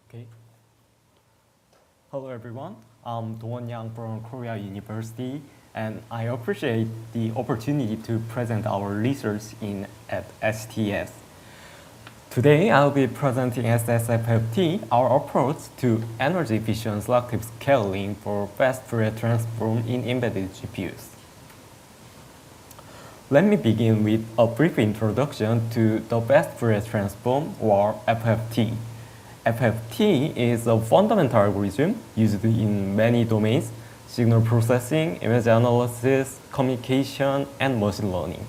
Okay. Hello everyone, I'm Dongwon from Korea University, and I appreciate the opportunity to present our research at STS. Today I'll be presenting SSFFT, our approach to energy efficient selective scaling for fast Fourier transform in embedded GPUs. Let me begin with a brief introduction to the fast Fourier transform, or FFT. FFT is a fundamental algorithm used in many domains: signal processing, image analysis, communication, and machine learning.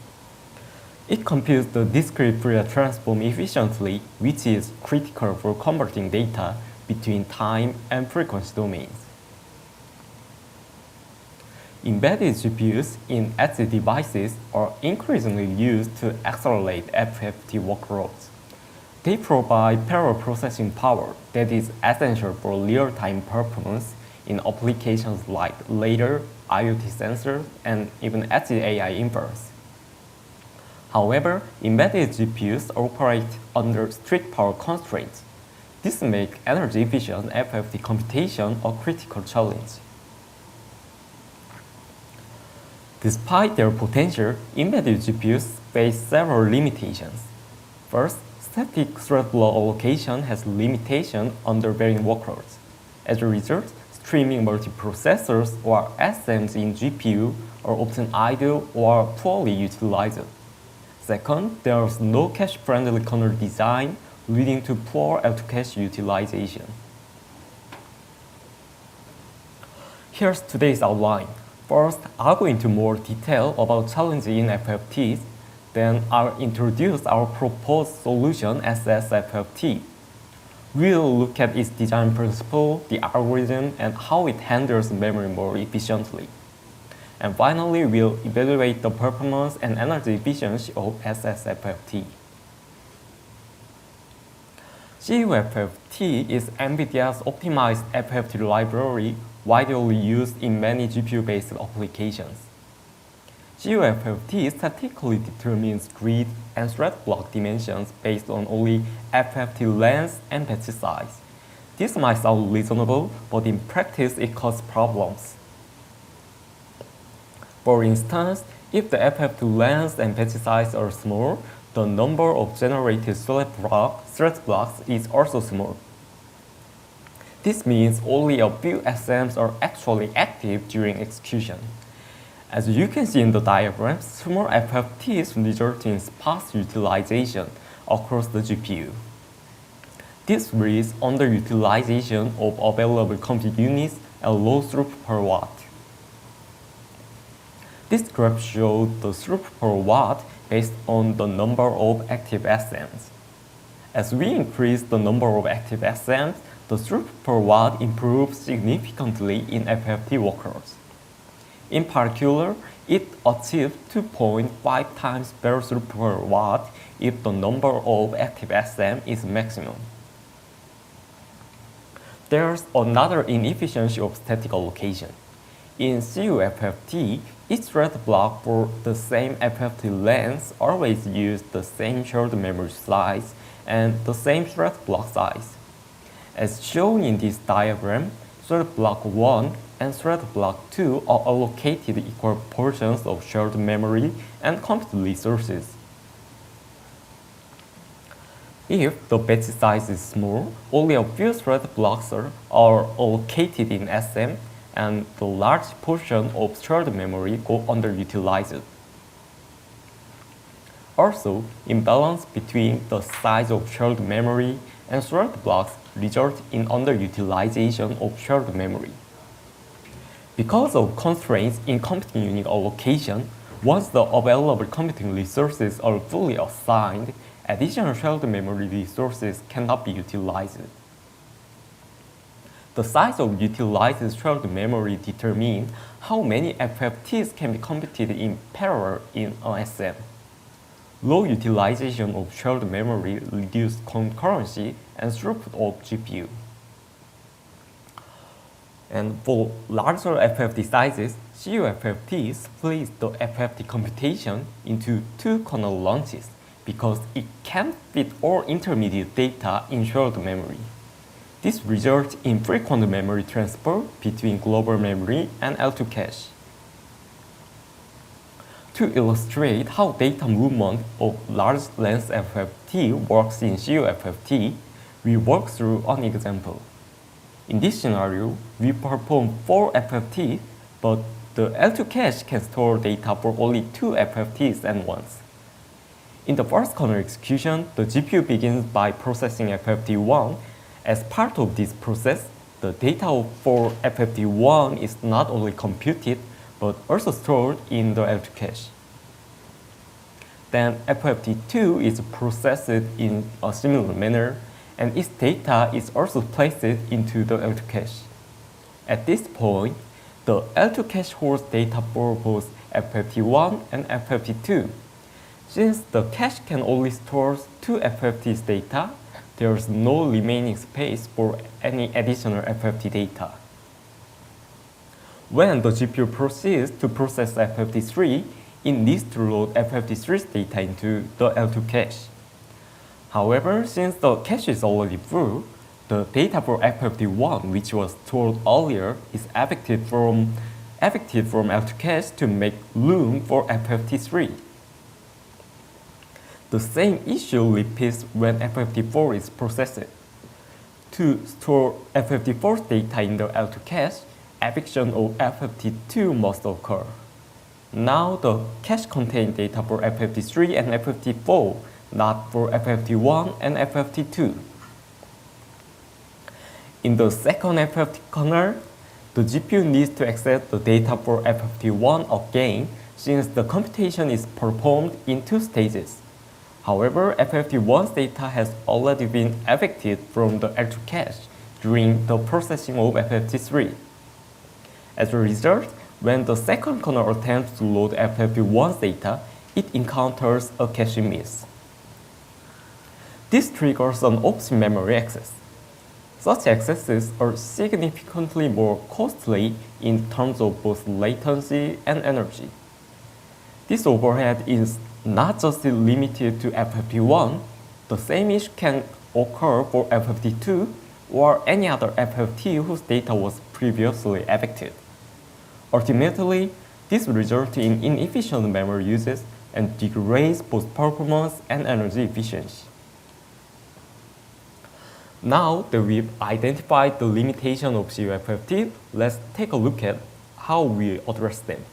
It computes the discrete Fourier transform efficiently, which is critical for converting data between time and frequency domains. Embedded GPUs in edge devices are increasingly used to accelerate FFT workloads. They provide parallel processing power that is essential for real-time performance in applications like radar, IoT sensors, and even edge AI inference. However, embedded GPUs operate under strict power constraints. This makes energy-efficient FFT computation a critical challenge. Despite their potential, embedded GPUs face several limitations. First, static thread block allocation has limitations under varying workloads. As a result, streaming multiprocessors or SMs in GPU are often idle or poorly utilized. Second, there is no cache-friendly kernel design, leading to poor L2 utilization. Here's today's outline. First, I'll go into more detail about challenges in FFTs. Then I'll introduce our proposed solution, SSFFT. We'll look at its design principle, the algorithm, and how it handles memory more efficiently. And finally, we'll evaluate the performance and energy efficiency of SSFFT. cuFFT is NVIDIA's optimized FFT library, widely used in many GPU-based applications. cuFFT statically determines grid and thread block dimensions based on only FFT length and patch size. This might sound reasonable, but in practice it causes problems. For instance, if the FFT length and patch size are small, the number of generated thread blocks is also small. This means only a few SMs are actually active during execution. As you can see in the diagram, small FFTs result in sparse utilization across the GPU. This leads underutilization of available compute units and low throughput per watt. This graph shows the throughput per watt based on the number of active SMs. As we increase the number of active SMs, the throughput per watt improves significantly in FFT workloads. In particular, it achieves 2.5 times better throughput per watt if the number of active SM is maximum. There's another inefficiency of static allocation. In cuFFT, each thread block for the same FFT length always uses the same shared memory size and the same thread block size. As shown in this diagram, thread block 1 and thread block 2 are allocated equal portions of shared memory and compute resources. If the batch size is small, only a few thread blocks are allocated in SM, and the large portion of shared memory go underutilized. Also, imbalance between the size of shared memory and thread blocks result in underutilization of shared memory. Because of constraints in computing unit allocation, once the available computing resources are fully assigned, additional shared memory resources cannot be utilized. The size of utilized shared memory determines how many FFTs can be computed in parallel in an SM. Low utilization of shared memory reduces concurrency and throughput of GPU. And for larger FFT sizes, cuFFT splits the FFT computation into two kernel launches because it can't fit all intermediate data in shared memory. This results in frequent memory transfer between global memory and L2 cache. To illustrate how data movement of large length FFT works in cuFFT, we walk through an example. In this scenario, we perform 4 FFT, but the L2 cache can store data for only 2 FFTs at once. In the first kernel execution, the GPU begins by processing FFT1. As part of this process, the data for FFT1 is not only computed, but also stored in the L2 cache. Then FFT2 is processed in a similar manner, and its data is also placed into the L2 cache. At this point, the L2 cache holds data for both FFT1 and FFT2. Since the cache can only store 2 FFT's data, there is no remaining space for any additional FFT data. When the GPU proceeds to process FFT3, it needs to load FFT3's data into the L2 cache. However, since the cache is already full, the data for FFT1, which was stored earlier, is evicted from L2 cache to make room for FFT3. The same issue repeats when FFT4 is processed. To store FFT4's data in the L2 cache, eviction of FFT2 must occur. Now the cache contains data for FFT3 and FFT4, not for FFT1 and FFT2. In the second FFT kernel, the GPU needs to access the data for FFT1 again, since the computation is performed in 2 stages. However, FFT1's data has already been evicted from the L2 cache during the processing of FFT3. As a result, when the second kernel attempts to load FFT1's data, it encounters a cache miss. This triggers an option memory access. Such accesses are significantly more costly in terms of both latency and energy. This overhead is not just limited to FFT1, the same issue can occur for FFT2 or any other FFT whose data was previously evicted. Ultimately, this results in inefficient memory uses and degrades both performance and energy efficiency. Now that we've identified the limitation of cuFFT, let's take a look at how we address them.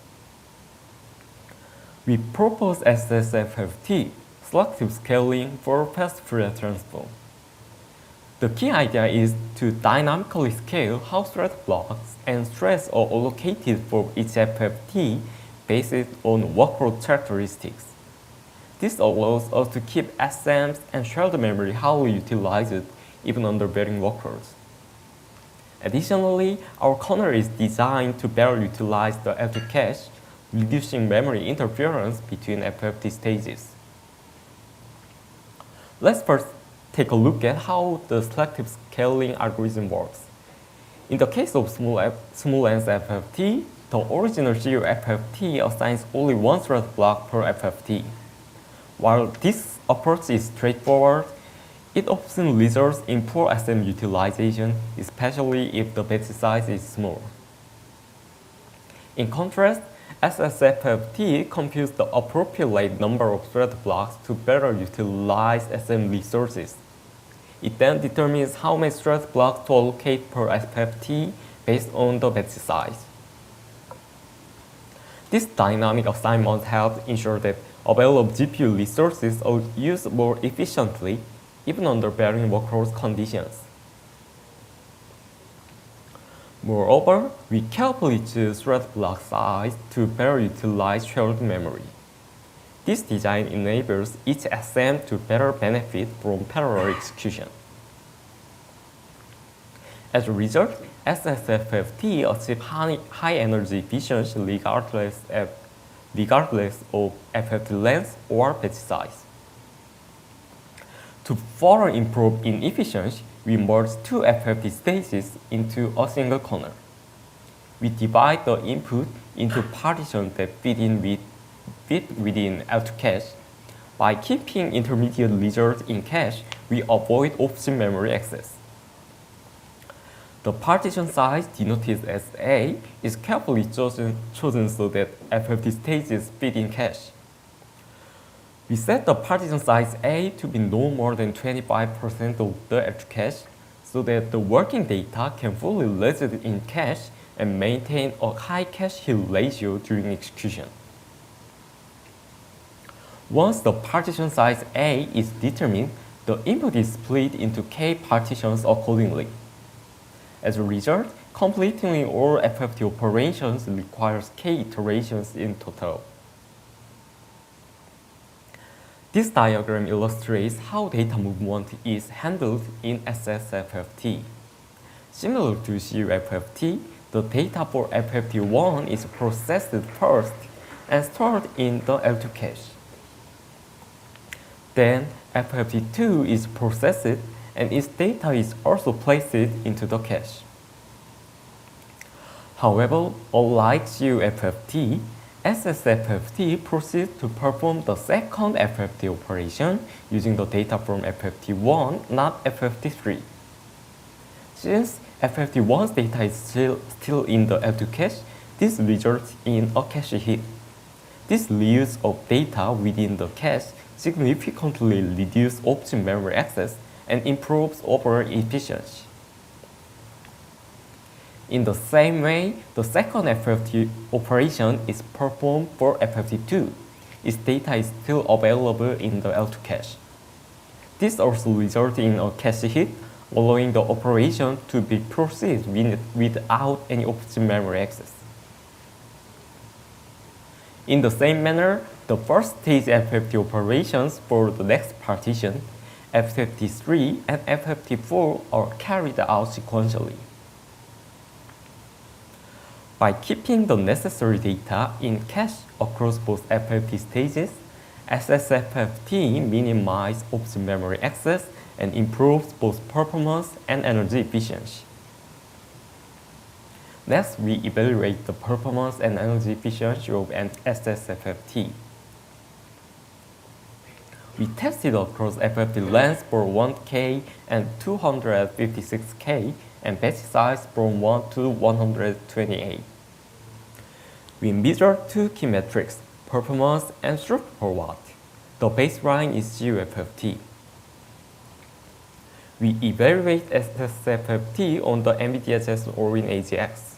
We propose SSFFT, selective scaling for fast Fourier transform. The key idea is to dynamically scale how thread blocks and threads are allocated for each FFT based on workload characteristics. This allows us to keep SMs and shared memory highly utilized even under varying workloads. Additionally, our kernel is designed to better utilize the L2 cache, reducing memory interference between FFT stages. Let's first take a look at how the selective scaling algorithm works. In the case of small length FFT, the original cuFFT assigns only one thread block per FFT. While this approach is straightforward, it often results in poor SM utilization, especially if the batch size is small. In contrast, SSFFT computes the appropriate number of thread blocks to better utilize SM resources. It then determines how many thread blocks to allocate per FFT based on the batch size. This dynamic assignment helps ensure that available GPU resources are used more efficiently, even under varying workload conditions. Moreover, we carefully choose thread block size to better utilize shared memory. This design enables each SM to better benefit from parallel execution. As a result, SSFFT achieves high energy efficiency regardless of FFT length or batch size. To further improve in efficiency, we merge 2 FFT stages into a single kernel. We divide the input into partitions that fit within L2 cache. By keeping intermediate results in cache, we avoid option memory access. The partition size, denoted as A, is carefully chosen so that FFT stages fit in cache. We set the partition size A to be no more than 25% of the L2 cache so that the working data can fully reside in cache and maintain a high cache hit ratio during execution. Once the partition size A is determined, the input is split into K partitions accordingly. As a result, completing all FFT operations requires K iterations in total. This diagram illustrates how data movement is handled in SSFFT. Similar to cuFFT, the data for FFT1 is processed first and stored in the L2 cache. Then FFT2 is processed and its data is also placed into the cache. However, unlike cuFFT, SSFFT proceeds to perform the second FFT operation using the data from FFT1, not FFT3. Since FFT1's data is still in the L2 cache, this results in a cache hit. This reuse of data within the cache significantly reduces option memory access and improves overall efficiency. In the same way, the second FFT operation is performed for FFT2. Its data is still available in the L2 cache. This also results in a cache hit, allowing the operation to be proceeded without any option memory access. In the same manner, the first stage FFT operations for the next partition, FFT3 and FFT4 are carried out sequentially. By keeping the necessary data in cache across both FFT stages, SSFFT minimizes option memory access and improves both performance and energy efficiency. Next, we evaluate the performance and energy efficiency of an SSFFT. We tested across FFT lengths for 1K and 256K and batch size from 1 to 128. We measured two key metrics, performance and throughput per watt. The baseline is cuFFT. We evaluate SSFFT on the NVIDIA Jeon Orin AGX.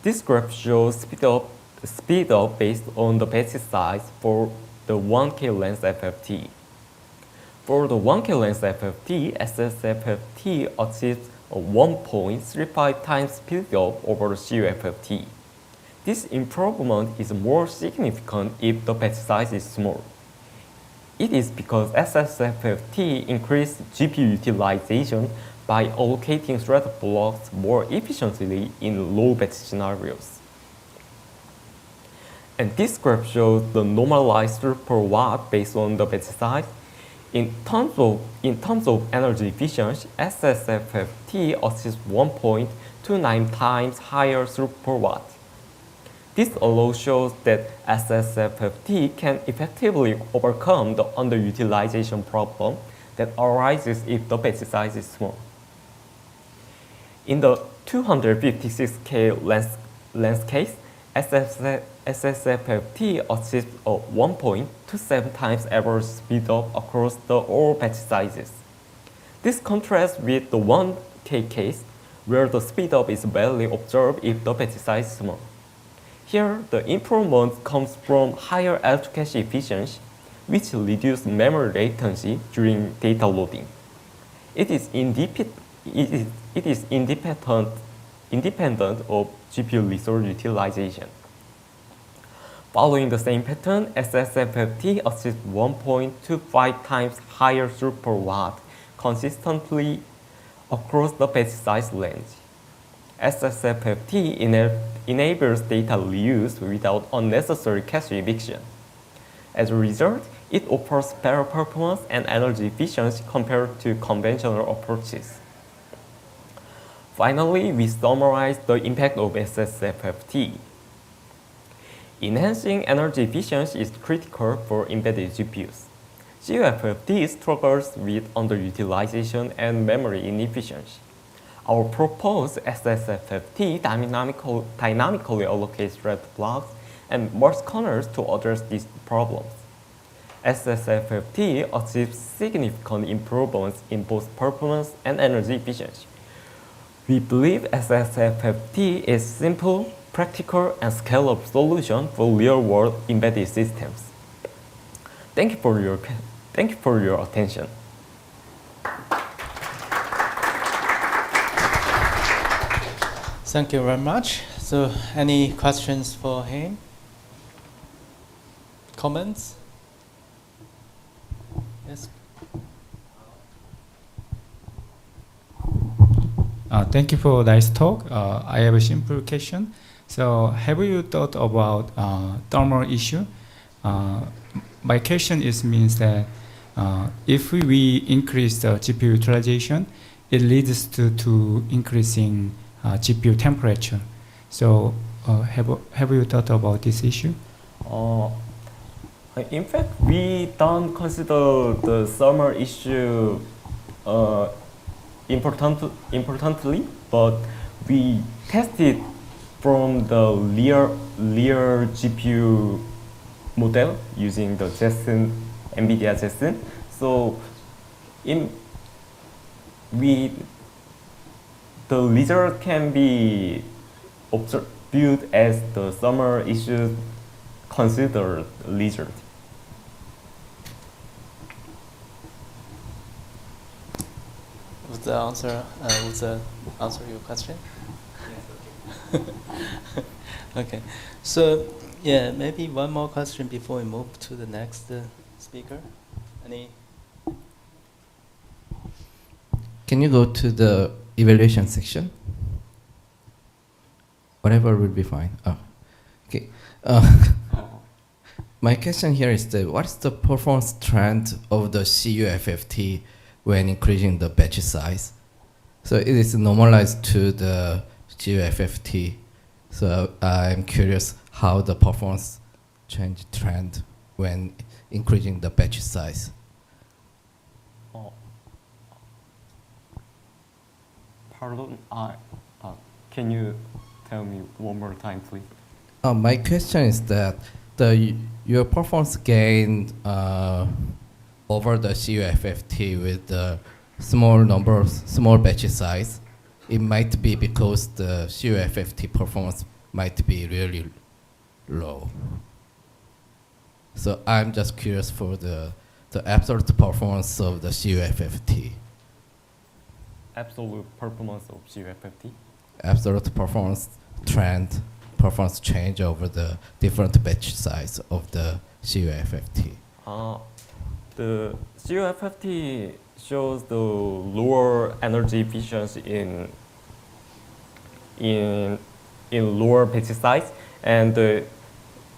This graph shows speedup based on the batch size for the 1K length FFT. For the 1K length FFT, SSFFT achieves a 1.35 times speedup over the cuFFT. This improvement is more significant if the batch size is small. It is because SSFFT increased GPU utilization by allocating thread blocks more efficiently in low batch scenarios. And this graph shows the normalized throughput per watt based on the batch size. In terms of energy efficiency, SSFFT achieves 1.29 times higher throughput per watt. This alone shows that SSFFT can effectively overcome the underutilization problem that arises if the batch size is small. In the 256K length case, SSFFT achieves a 1.27 times average speedup across all batch sizes. This contrasts with the 1K case, where the speedup is barely observed if the batch size is small. Here, the improvement comes from higher L2 cache efficiency, which reduces memory latency during data loading. It is independent of GPU resource utilization. Following the same pattern, SSFFT achieves 1.25 times higher throughput per watt consistently across the batch size range. SSFFT enables data reuse without unnecessary cache eviction. As a result, it offers better performance and energy efficiency compared to conventional approaches. Finally, we summarize the impact of SSFFT. Enhancing energy efficiency is critical for embedded GPUs. cuFFT struggles with underutilization and memory inefficiency. Our proposed SSFFT dynamically allocates thread blocks and merge kernels to address these problems. SSFFT achieves significant improvements in both performance and energy efficiency. We believe SSFFT is simple, practical, and scalable solution for real-world embedded systems. Thank you for your attention. Thank you very much. So, any questions for him? Comments? Yes. Thank you for nice talk. I have a simple question. So, have you thought about thermal issue? My question means that if we increase the GPU utilization, it leads to increasing GPU temperature. So, have you thought about this issue? In fact, we don't consider the thermal issue importantly, but we tested from the real GPU model using the Jeon, NVIDIA Jeon. So, the result can be viewed as the thermal issue considered result. Would that answer your question? Yes. Okay. Okay. So, yeah, maybe one more question before we move to the next speaker. Any? Can you go to the evaluation section? Whatever will be fine. Oh, okay. My question here is what's the performance trend of the cuFFT when increasing the batch size? So it is normalized to the cuFFT. So I'm curious how the performance change trend when increasing the batch size. Pardon, can you tell me one more time, please? My question is that your performance gain over the cuFFT with the small batch size, it might be because the cuFFT performance might be really low. So I'm just curious for the absolute performance of the cuFFT. Absolute performance of cuFFT? Absolute performance trend, performance change over the different batch size of the cuFFT. The cuFFT shows the lower energy efficiency in lower batch size, and the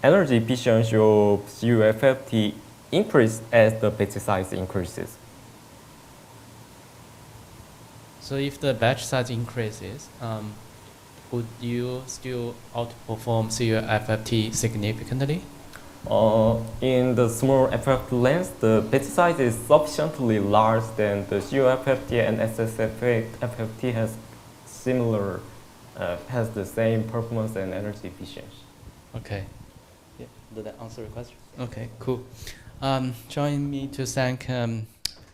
energy efficiency of cuFFT increases as the batch size increases. So if the batch size increases, would you still outperform cuFFT significantly? In the small FFT length, the batch size is sufficiently large than the cuFFT, and SSFFT has the same performance and energy efficiency. Okay. Yeah. Did that answer your question? Okay, cool. Join me to thank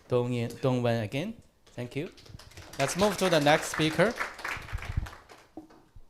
Dongwon again. Thank you. Let's move to the next speaker.